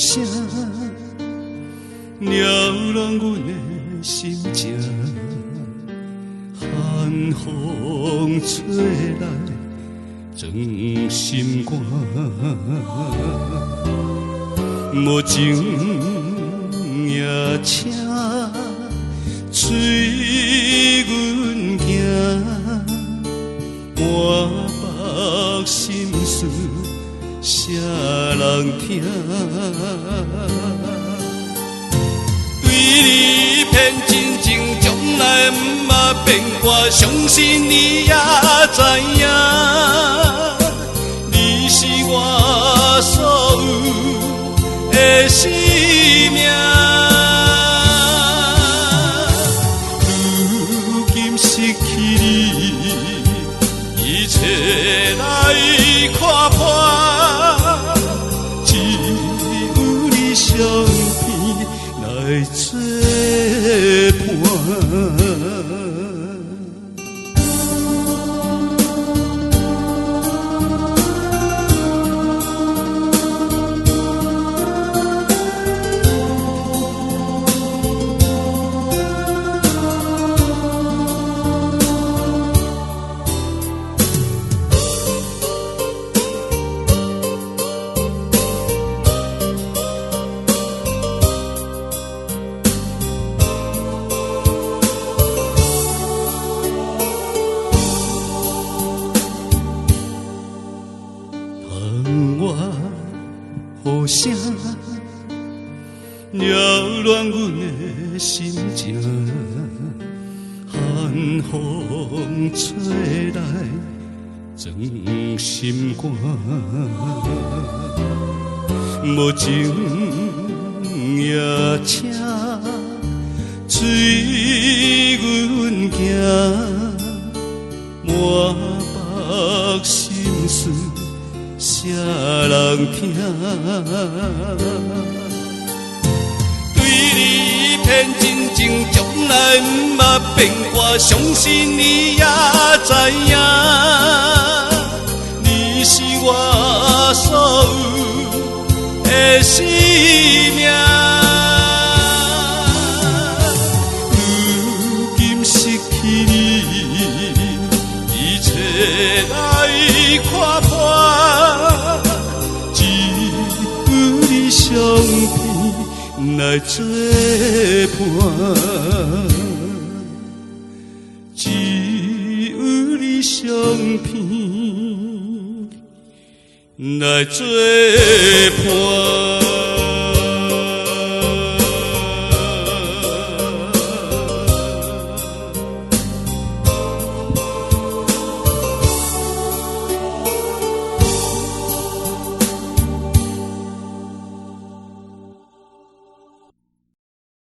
声撩乱阮的心情，寒风吹来装心肝，无情也请随阮行，满腹心事谁人听？对你偏真情，从来不捌变卦，相信你也知影，你是我所有的生命。如今失去你，一切来看破，只有你相片来作伴。雨声撩乱阮的心情，寒风吹来装心肝，无情也请随阮行，满腹心事谁人听？对你偏真情，从来不捌变卦，相信你也知影，你是我所有的生命。如今失去你，一切来看破。相片来作伴，只有你相片来作伴。